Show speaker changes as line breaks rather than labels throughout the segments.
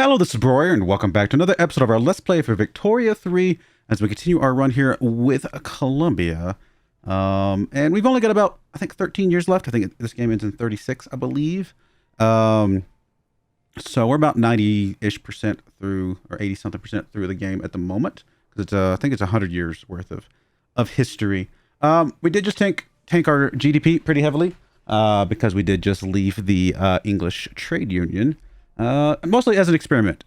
Hello, this is Broyar, and welcome back to another episode of our Let's Play for Victoria 3 as we continue our run here with Colombia. And we've only got about, I think, 13 years left. I think this game ends in 36, I believe. So we're about 90-ish% through, or 80-something percent through the game at the moment. Because it's, I think it's 100 years worth of history. We did just tank our GDP pretty heavily because we did just leave the English trade union. Mostly as an experiment.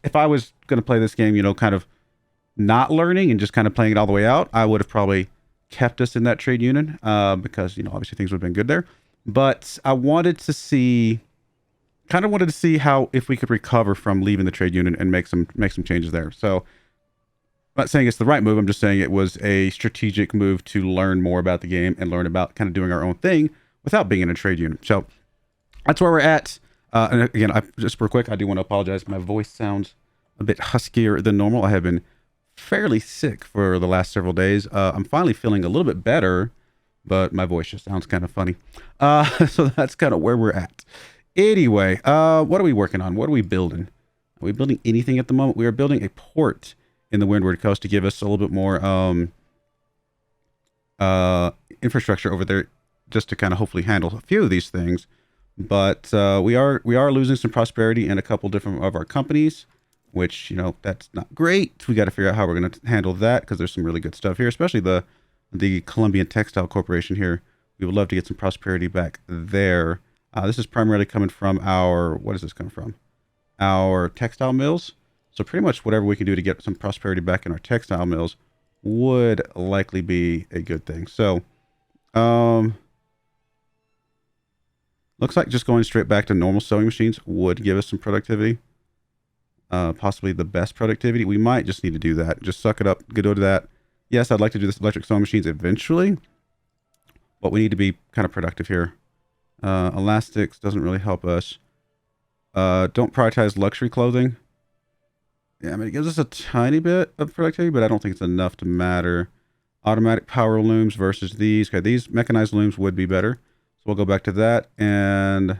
If I was going to play this game, you know, kind of not learning and just kind of playing it all the way out, I would have probably kept us in that trade union, because, you know, obviously things would have been good there. But I wanted to see how, if we could recover from leaving the trade union and make some changes there. So I'm not saying it's the right move. I'm just saying it was a strategic move to learn more about the game and learn about kind of doing our own thing without being in a trade union. So that's where we're at. And again, just real quick, I do want to apologize. My voice sounds a bit huskier than normal. I have been fairly sick for the last several days. I'm finally feeling a little bit better, but my voice just sounds kind of funny. So that's kind of where we're at. Anyway, what are we working on? What are we building? Are we building anything at the moment? We are building a port in the Windward Coast to give us a little bit more infrastructure over there, just to kind of hopefully handle a few of these things. But we are losing some prosperity in a couple different of our companies, which, you know, that's not great. We got to figure out how we're going to handle that, because there's some really good stuff here, especially the Colombian Textile Corporation here. We would love to get some prosperity back there. This is primarily coming from our, what is this coming from? Our textile mills. So pretty much whatever we can do to get some prosperity back in our textile mills would likely be a good thing. So, looks like just going straight back to normal sewing machines would give us some productivity. Possibly the best productivity. We might just need to do that. Just suck it up. Go to that. Yes, I'd like to do this electric sewing machines eventually, but we need to be kind of productive here. Elastics doesn't really help us. Don't prioritize luxury clothing. Yeah, I mean, it gives us a tiny bit of productivity, but I don't think it's enough to matter. Automatic power looms versus these. Okay, these mechanized looms would be better. So we'll go back to that, and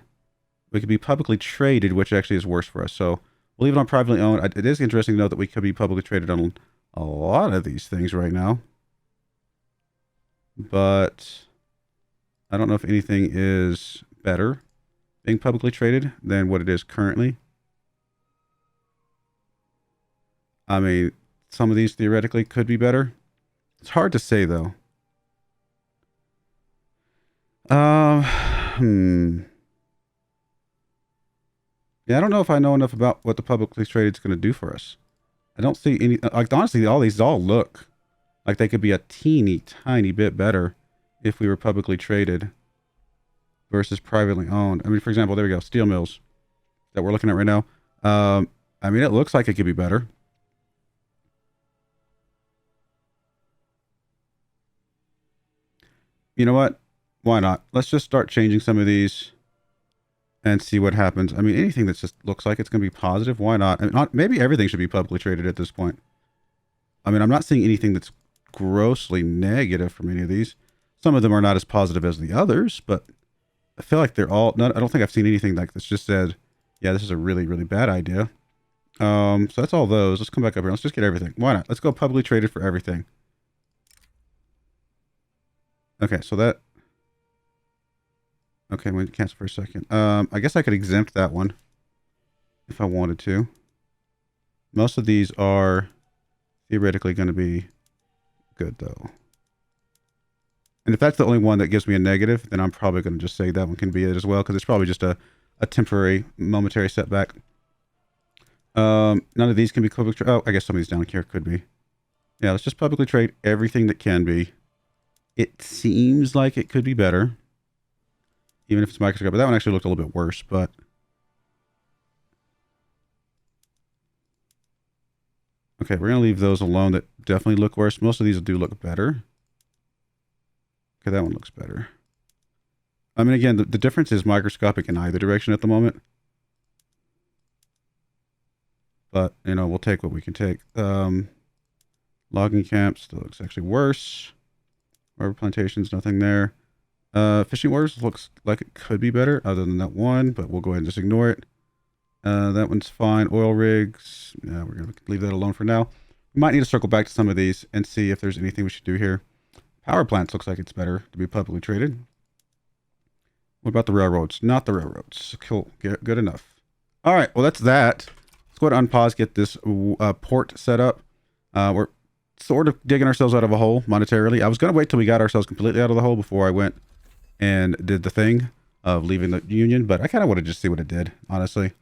we could be publicly traded, which actually is worse for us. So we'll leave it on privately owned. It is interesting to note that we could be publicly traded on a lot of these things right now. But I don't know if anything is better being publicly traded than what it is currently. I mean, some of these theoretically could be better. It's hard to say, though. Yeah, I don't know if I know enough about what the publicly traded is going to do for us. I don't see any, like, honestly, all these all look like they could be a teeny tiny bit better if we were publicly traded versus privately owned. I mean, for example, there we go, steel mills that we're looking at right now. I mean, it looks like it could be better. You know what? Why not? Let's just start changing some of these and see what happens. I mean, anything that just looks like it's going to be positive, why not? I mean, maybe everything should be publicly traded at this point. I mean, I'm not seeing anything that's grossly negative from any of these. Some of them are not as positive as the others, but I feel like they're all... I don't think I've seen anything like this just said, yeah, this is a really, really bad idea. So that's all those. Let's come back up here. Let's just get everything. Why not? Let's go publicly traded for everything. Okay, so that... Okay, I'm going to cancel for a second. I guess I could exempt that one if I wanted to. Most of these are theoretically going to be good, though. And if that's the only one that gives me a negative, then I'm probably going to just say that one can be it as well, because it's probably just a temporary, momentary setback. None of these can be publicly traded. Oh, I guess some of these down here could be. Yeah, let's just publicly trade everything that can be. It seems like it could be better, even if it's microscope, but that one actually looked a little bit worse, but... Okay, we're going to leave those alone that definitely look worse. Most of these do look better. Okay, that one looks better. I mean, again, the difference is microscopic in either direction at the moment. But, you know, we'll take what we can take. Logging camps still looks actually worse. Rubber plantations, nothing there. Fishing waters looks like it could be better other than that one, but we'll go ahead and just ignore it. That one's fine. Oil rigs. Yeah, we're going to leave that alone for now. We might need to circle back to some of these and see if there's anything we should do here. Power plants looks like it's better to be publicly traded. What about the railroads? Not the railroads. Cool. Good enough. All right. Well, that's that. Let's go ahead and unpause, get this port set up. We're sort of digging ourselves out of a hole monetarily. I was going to wait till we got ourselves completely out of the hole before I went and did the thing of leaving the union, but I kind of want to just see what it did, honestly.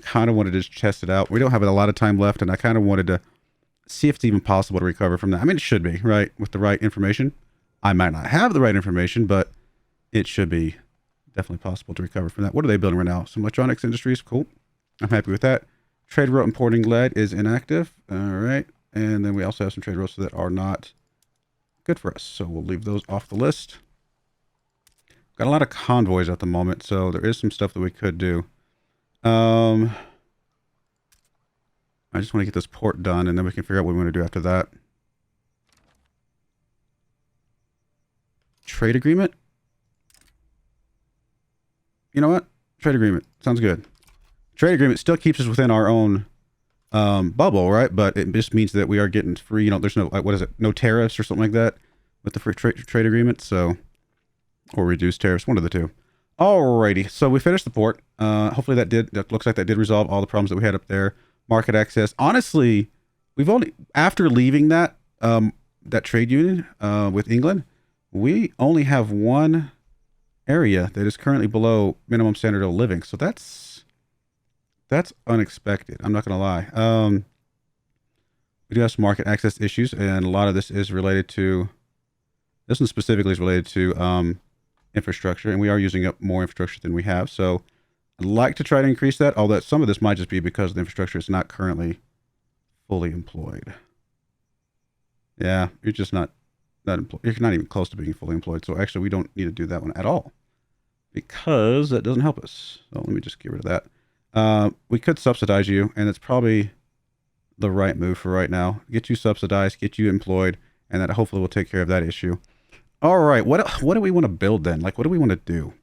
Kind of wanted to just test it out. We don't have a lot of time left, and I kind of wanted to see if it's even possible to recover from that. I mean, it should be, right? With the right information. I might not have the right information, but it should be definitely possible to recover from that. What are they building right now? Some electronics industries. Cool. I'm happy with that. Trade route importing lead is inactive. All right. And then we also have some trade routes that are not good for us. So we'll leave those off the list. Got a lot of convoys at the moment, so there is some stuff that we could do. I just want to get this port done, and then we can figure out what we want to do after that. Trade agreement? You know what? Trade agreement. Sounds good. Trade agreement still keeps us within our own bubble, right? But it just means that we are getting free, you know, there's no, what is it? No tariffs or something like that with the free trade agreement, so, or reduced tariffs, one of the two. Alrighty, so we finished the port. Hopefully that looks like that did resolve all the problems that we had up there. Market access. Honestly, we've only, after leaving that, that trade union with England, we only have one area that is currently below minimum standard of living. So that's unexpected. I'm not going to lie. We do have some market access issues, and a lot of this is related to, this one specifically is related to infrastructure, and we are using up more infrastructure than we have. So I'd like to try to increase that, although some of this might just be because the infrastructure is not currently fully employed. Yeah, you're just not employed. You're not even close to being fully employed. So actually, we don't need to do that one at all because that doesn't help us. So let me just get rid of that. We could subsidize you, and it's probably the right move for right now. Get you subsidized, get you employed, and that hopefully will take care of that issue. All right, what do we want to build then? Like, what do we want to do?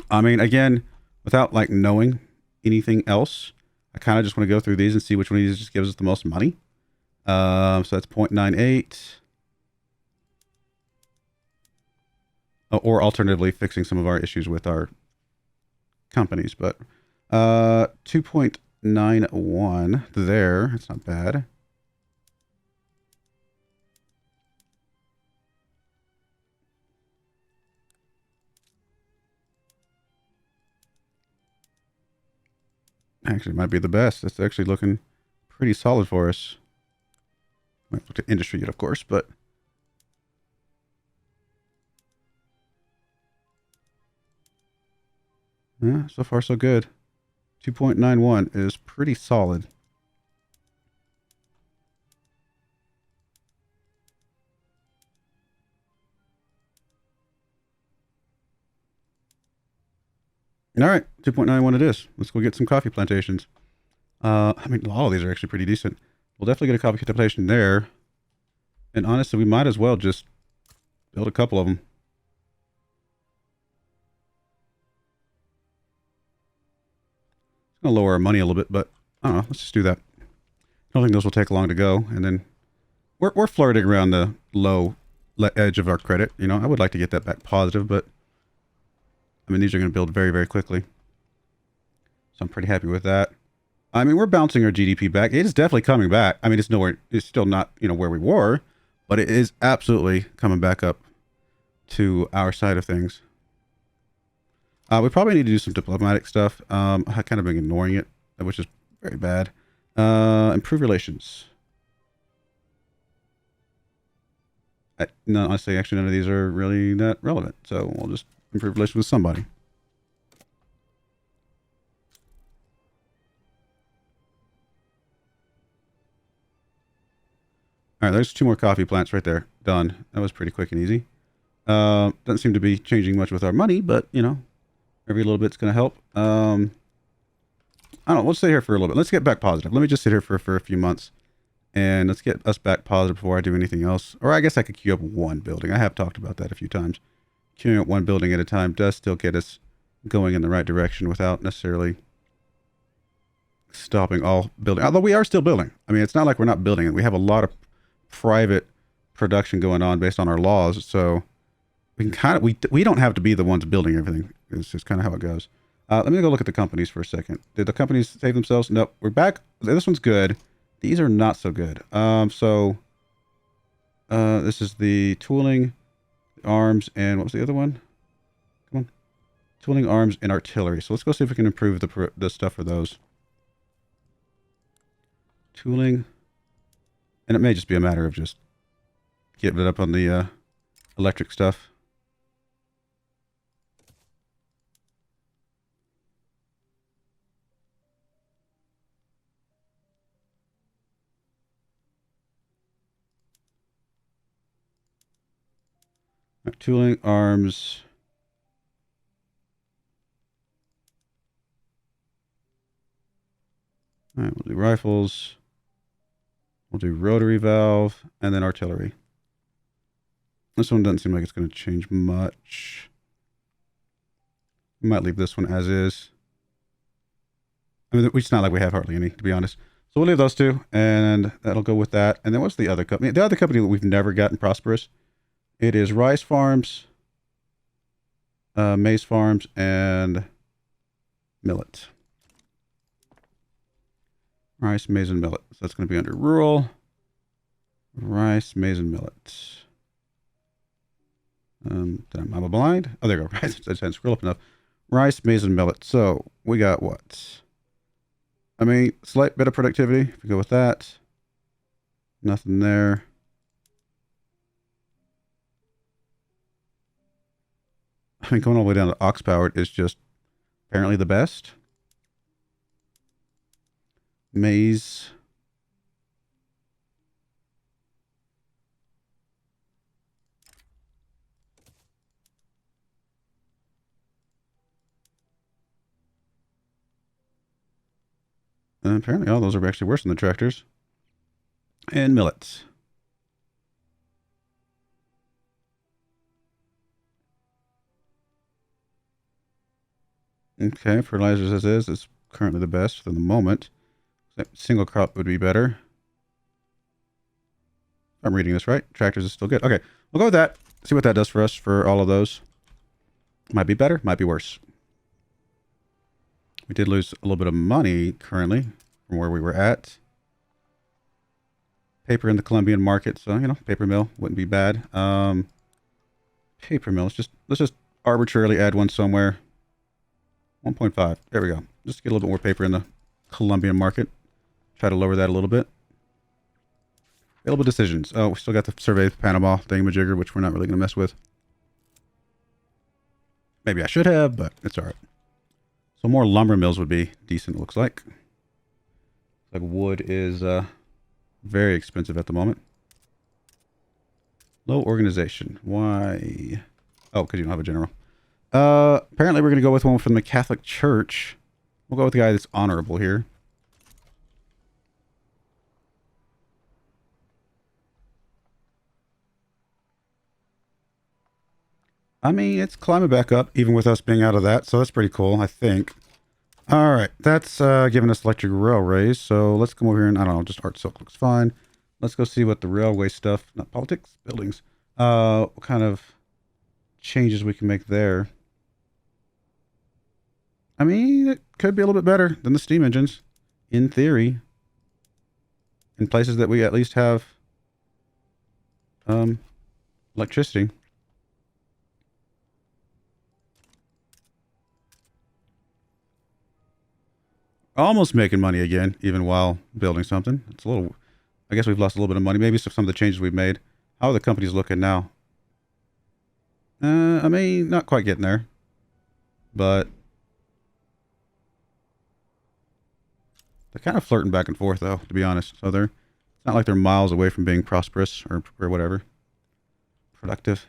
I mean, again, without like knowing anything else, I kind of just want to go through these and see which one of these just gives us the most money. So that's 0.98. Or alternatively, fixing some of our issues with our companies. But 2.91 there. That's not bad. Actually, it might be the best. It's actually looking pretty solid for us. Might look at industry yet, of course, but yeah, so far so good. 2.91 is pretty solid. All right, 2.91 it is. Let's go get some coffee plantations. I mean, all of these are actually pretty decent. We'll definitely get a coffee plantation there. And honestly, we might as well just build a couple of them. It's going to lower our money a little bit, but I don't know. Let's just do that. I don't think those will take long to go. And then we're flirting around the low edge of our credit. You know, I would like to get that back positive, but I mean, these are going to build very, very quickly. So I'm pretty happy with that. I mean, we're bouncing our GDP back. It is definitely coming back. I mean, it's nowhere, it's still not, you know, where we were, but it is absolutely coming back up to our side of things. We probably need to do some diplomatic stuff. I kind of been ignoring it, which is very bad. Improve relations. No, honestly, actually, none of these are really that relevant. So we'll just improve relations with somebody. All right, there's 2 more coffee plants right there. Done. That was pretty quick and easy. Doesn't seem to be changing much with our money, but, you know, every little bit's going to help. I don't know. Let's stay here for a little bit. Let's get back positive. Let me just sit here for a few months. And let's get us back positive before I do anything else. Or I guess I could queue up one building. I have talked about that a few times. Queuing up one building at a time does still get us going in the right direction without necessarily stopping all building. Although we are still building. I mean, it's not like we're not building it. We have a lot of private production going on based on our laws. So we can kind of, we don't have to be the ones building everything. It's just kind of how it goes. Let me go look at the companies for a second. Did the companies save themselves? Nope. We're back. This one's good. These are not so good. This is the tooling, arms, and what was the other one? Come on. Tooling, arms, and artillery. So let's go see if we can improve the stuff for those. Tooling. And it may just be a matter of just getting it up on the electric stuff. Right, tooling, arms. All right, we'll do rifles. We'll do rotary valve and then artillery. This one doesn't seem like it's going to change much. We might leave this one as is. I mean, it's not like we have hardly any, to be honest. So we'll leave those two, and that'll go with that. And then what's the other company? The other company that we've never gotten prosperous. It is rice farms, maize farms, and millet. Rice, maize, and millet. So that's going to be under rural. Rice, maize, and millet. Am I blind? Oh, there you go. Rice. I just hadn't scrolled up enough. Rice, maize, and millet. So we got what? I mean, slight bit of productivity. If we go with that. Nothing there. I mean, going all the way down to ox powered is just apparently the best. Maize. And apparently all those are actually worse than the tractors. And millets. Okay, fertilizers as is currently the best for the moment. Single crop would be better. I'm reading this right. Tractors is still good. Okay, we'll go with that. See what that does for us for all of those. Might be better, might be worse. We did lose a little bit of money currently from where we were at. Paper in the Colombian market, so you know, paper mill wouldn't be bad. Paper mill. Let's just arbitrarily add one somewhere. 1.5. There we go. Just get a little bit more paper in the Colombian market. Try to lower that a little bit. Available decisions. Oh, we still got the survey of Panama thingamajigger, which we're not really going to mess with. Maybe I should have, but it's all right. So more lumber mills would be decent, it looks like. Like wood is very expensive at the moment. Low organization. Why? Oh, because you don't have a general. Apparently we're going to go with one from the Catholic Church. We'll go with the guy that's honorable here. I mean, it's climbing back up, even with us being out of that, so that's pretty cool, I think. All right, that's giving us electric railways, so let's come over here and, I don't know, just art silk looks fine. Let's go see what the railway stuff, not politics, buildings, what kind of changes we can make there. I mean, it could be a little bit better than the steam engines, in theory. In places that we at least have electricity. Almost making money again, even while building something. It's a little, I guess we've lost a little bit of money. Maybe some of the changes we've made. How are the companies looking now? I mean, not quite getting there, but they're kind of flirting back and forth, though, to be honest. So it's not like they're miles away from being prosperous or whatever. Productive.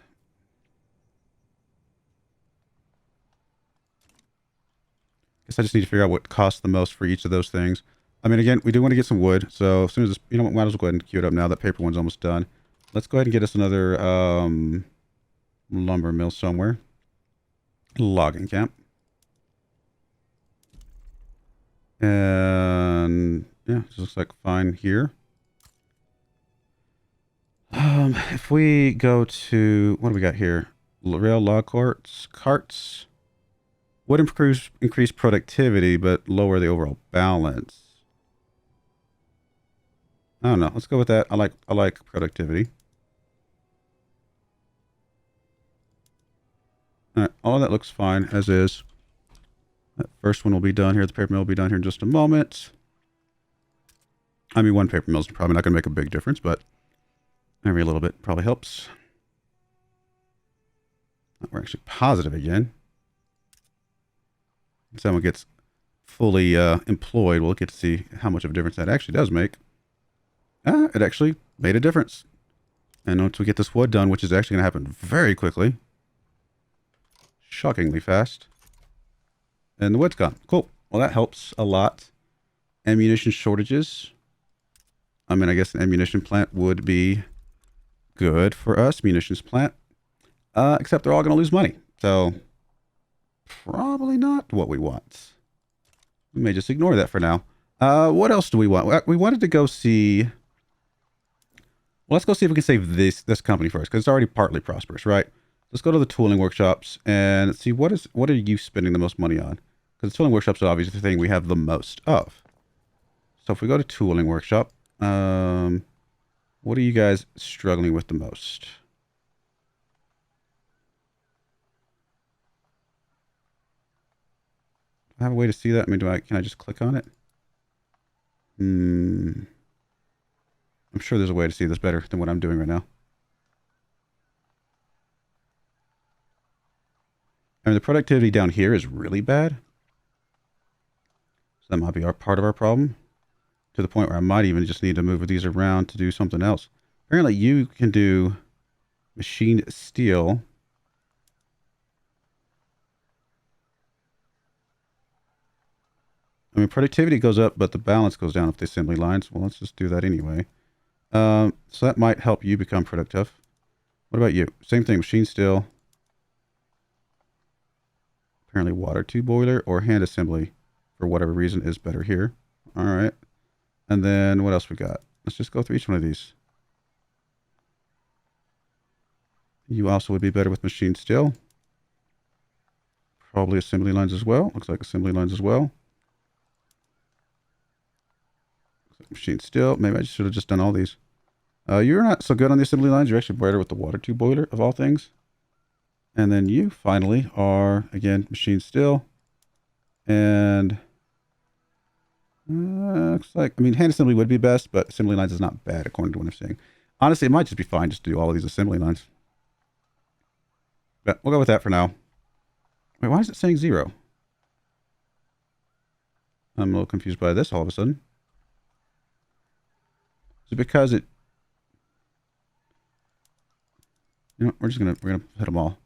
Guess I just need to figure out what costs the most for each of those things. I mean, again, we do want to get some wood. So as soon as this, you know what, might as well go ahead and queue it up now. That paper one's almost done. Let's go ahead and get us another lumber mill somewhere. Logging camp. And Yeah, this looks like fine here. If we go to, what do we got here? Rail log carts would increase productivity, but lower the overall balance. I don't know. Let's go with that. I like productivity. All right, all of that looks fine as is. That first one will be done here. The paper mill will be done here in just a moment. I mean, one paper mill is probably not going to make a big difference, but every little bit probably helps. We're actually positive again. If someone gets fully employed, we'll get to see how much of a difference that actually does make. It actually made a difference. And once we get this wood done, which is actually going to happen very quickly, shockingly fast, and the wood's gone. Cool. Well, that helps a lot. Ammunition shortages. I mean, I guess an ammunition plant would be good for us. Munitions plant. Except they're all going to lose money. So, probably not what we want. We may just ignore that for now. What else do we want? We wanted to go see... Well, let's go see if we can save this company first, because it's already partly prosperous, right? Let's go to the tooling workshops and see what are you spending the most money on? Because the tooling workshops are obviously the thing we have the most of. So if we go to tooling workshop, what are you guys struggling with the most? Do I have a way to see that? I mean, can I just click on it? I'm sure there's a way to see this better than what I'm doing right now. I mean, the productivity down here is really bad. So that might be part of our problem. To the point where I might even just need to move these around to do something else. Apparently you can do machined steel. I mean, productivity goes up, but the balance goes down with the assembly lines. Well, let's just do that anyway. So that might help you become productive. What about you? Same thing, machine steel. Apparently water tube boiler or hand assembly, for whatever reason, is better here. All right. And then what else we got? Let's just go through each one of these. You also would be better with machine steel. Probably assembly lines as well. Looks like assembly lines as well. Machine steel. Maybe I should have just done all these. You're not so good on the assembly lines. You're actually better with the water tube boiler of all things. And then you finally are, again, machine steel. And looks like, I mean, hand assembly would be best, but assembly lines is not bad according to what I'm saying. Honestly, it might just be fine just to do all of these assembly lines. But we'll go with that for now. Wait, why is it saying 0? I'm a little confused by this all of a sudden. Is it because it... You know, we're gonna hit them all.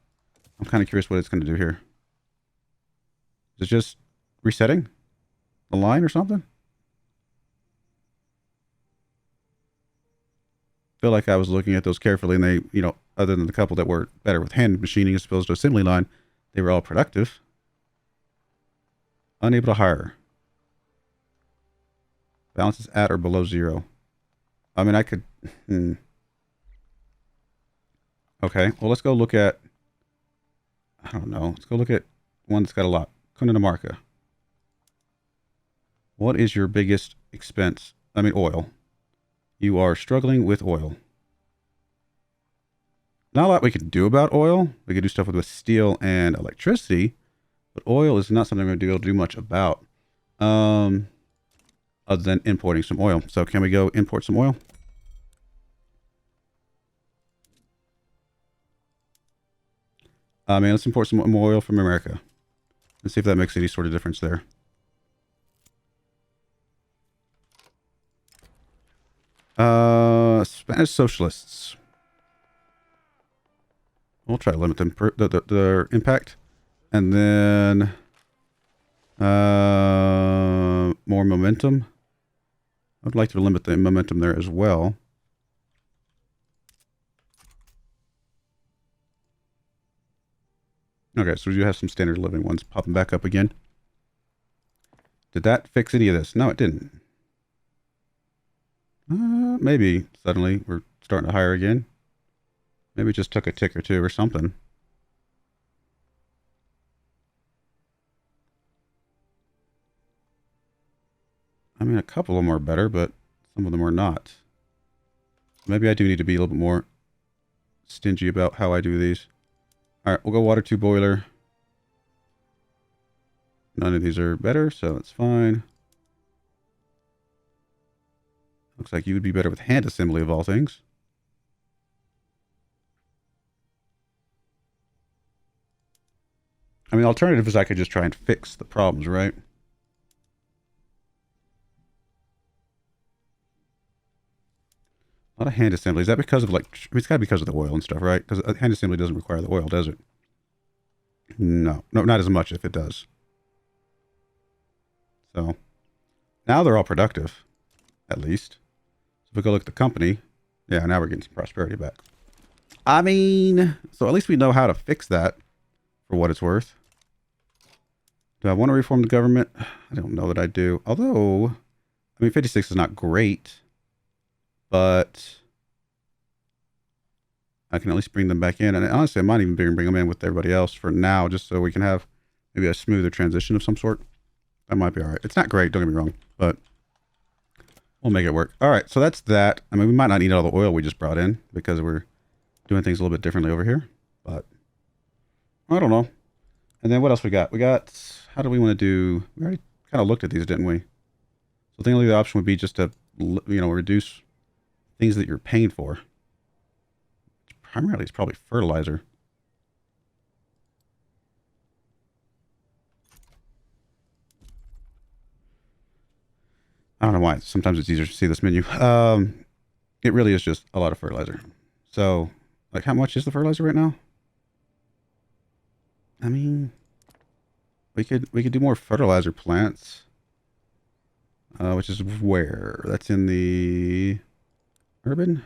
I'm kind of curious what it's gonna do here. Is it just resetting the line or something? I feel like I was looking at those carefully, and they, you know, other than the couple that were better with hand machining as opposed to assembly line, they were all productive. Unable to hire. Balance is at or below 0. I mean, I could... Okay, well, let's go look at... I don't know. Let's go look at one that's got a lot. Cundinamarca. What is your biggest expense? I mean, oil. You are struggling with oil. Not a lot we can do about oil. We could do stuff with steel and electricity, but oil is not something we're going to be able to do much about. Other than importing some oil. So can we go import some oil? I mean, let's import some oil from America. Let's see if that makes any sort of difference there. Spanish socialists. We'll try to limit them their impact. And then more momentum. I would like to limit the momentum there as well. Okay, so we do have some standard living ones popping back up again. Did that fix any of this? No, it didn't. Maybe suddenly we're starting to hire again. Maybe it just took a tick or two or something. I mean, a couple of them are better, but some of them are not. Maybe I do need to be a little bit more stingy about how I do these. All right, we'll go water 2 boiler. None of these are better, so it's fine. Looks like you would be better with hand assembly of all things. I mean, alternative is I could just try and fix the problems, right? A lot of hand assembly. Is that because of like, I mean, it's got to be because of the oil and stuff, right? Because hand assembly doesn't require the oil, does it? No, not as much if it does. So now they're all productive, at least. So if we go look at the company, yeah, now we're getting some prosperity back. I mean, so at least we know how to fix that for what it's worth. Do I want to reform the government? I don't know that I do. Although, I mean, 56 is not great, but I can at least bring them back in. And honestly, I might even bring them in with everybody else for now, just so we can have maybe a smoother transition of some sort. That might be all right. It's not great, don't get me wrong, but we'll make it work. All right, so that's that. I mean, we might not need all the oil we just brought in because we're doing things a little bit differently over here, but I don't know. And then what else we got? We got, how do we want to do, we already kind of looked at these, didn't we? So the only option would be just to, you know, reduce things that you're paying for. Primarily, it's probably fertilizer. I don't know why. Sometimes it's easier to see this menu. It really is just a lot of fertilizer. So, like, how much is the fertilizer right now? I mean, we could do more fertilizer plants. Which is where? That's in the urban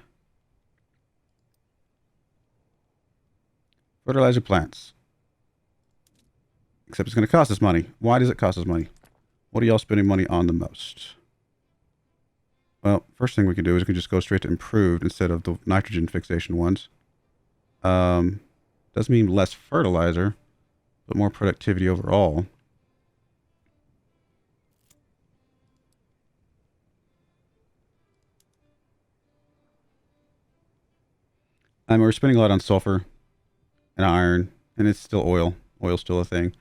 fertilizer plants. Except it's going to cost us money. Why does it cost us money? What are y'all spending money on the most? Well, first thing we can do is we can just go straight to improved instead of the nitrogen fixation ones. Does mean less fertilizer, but more productivity overall. We're spending a lot on sulfur and iron, and it's still oil. Oil's still a thing.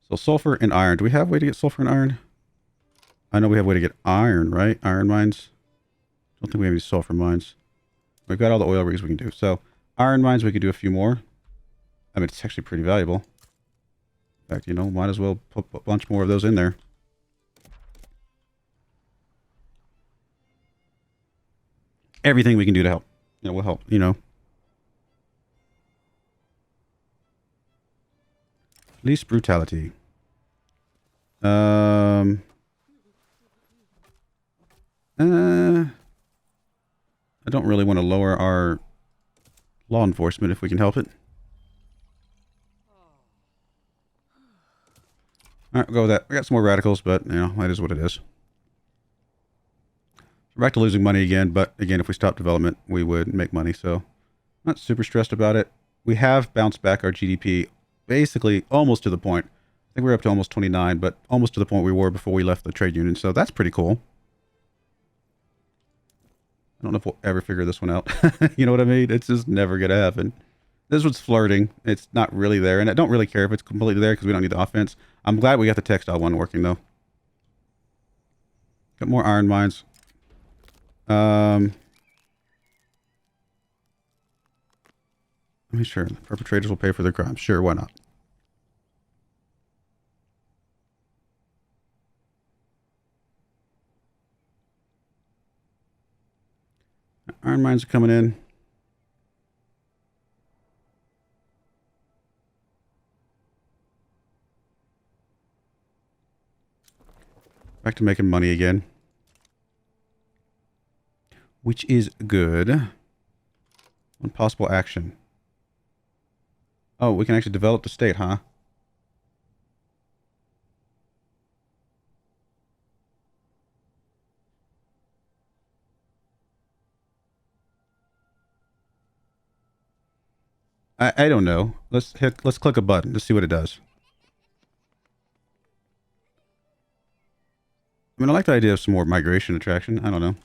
So sulfur and iron. Do we have a way to get sulfur and iron? I know we have a way to get iron, right? Iron mines. Don't think we have any sulfur mines. We've got all the oil rigs we can do. So iron mines, we could do a few more. I mean, it's actually pretty valuable. In fact, you know, might as well put a bunch more of those in there. Everything we can do to help, you know, will help, you know. Least brutality. I don't really want to lower our law enforcement if we can help it. All right, we'll go with that. We got some more radicals, but, you know, that is what it is. We're back to losing money again, but again, if we stop development, we would make money, so not super stressed about it. We have bounced back our GDP basically almost to the point. I think we're up to almost 29, but almost to the point we were before we left the trade union, so that's pretty cool. I don't know if we'll ever figure this one out. You know what I mean? It's just never going to happen. This one's flirting. It's not really there, and I don't really care if it's completely there because we don't need the offense. I'm glad we got the textile one working, though. Got more iron mines. I mean, sure, the perpetrators will pay for their crimes. Sure, why not? Iron mines are coming in. Back to making money again. Which is good. One possible action. Oh, we can actually develop the state, huh? I don't know. Let's click a button to see what it does. I mean, I like the idea of some more migration attraction. I don't know.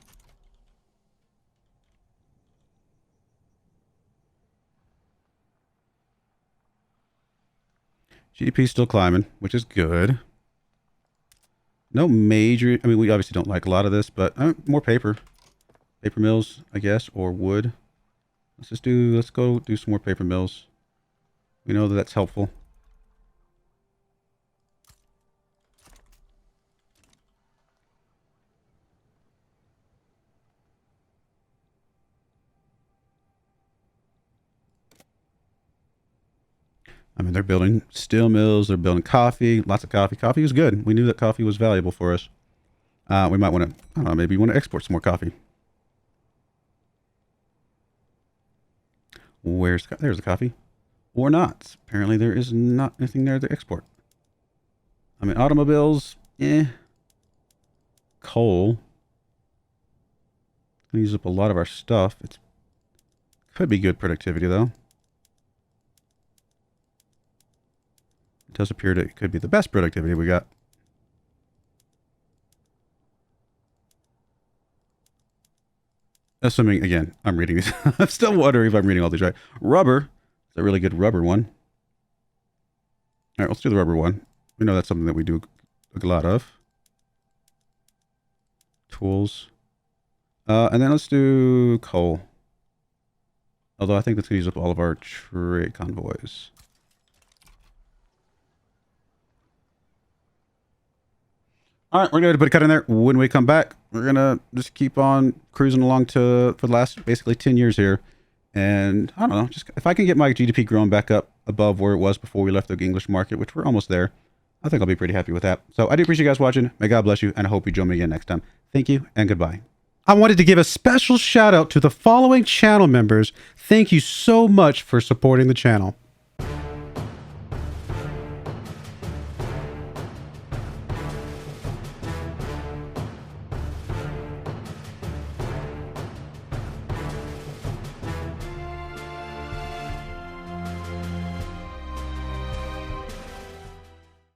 GDP still climbing, which is good. No major... I mean, we obviously don't like a lot of this, but more paper. Paper mills, I guess, or wood. Let's go do some more paper mills. We know that that's helpful. I mean, they're building steel mills. They're building coffee. Lots of coffee. Coffee is good. We knew that coffee was valuable for us. We might want to, I don't know, maybe want to export some more coffee. There's the coffee. Or not. Apparently there is not anything there to export. I mean, automobiles, coal. Gonna use up a lot of our stuff. It could be good productivity, though. It does appear that it could be the best productivity we got. Assuming, again, I'm reading these. I'm still wondering if I'm reading all these right. Rubber. It's a really good rubber one. All right, let's do the rubber one. We know that's something that we do a lot of. Tools. And then let's do coal. Although I think that's going to use up all of our trade convoys. All right, we're going to put a cut in there. When we come back, we're going to just keep on cruising along for the last basically 10 years here. And I don't know, just if I can get my GDP growing back up above where it was before we left the English market, which we're almost there, I think I'll be pretty happy with that. So I do appreciate you guys watching. May God bless you, and I hope you join me again next time. Thank you, and goodbye. I wanted to give a special shout out to the following channel members. Thank you so much for supporting the channel.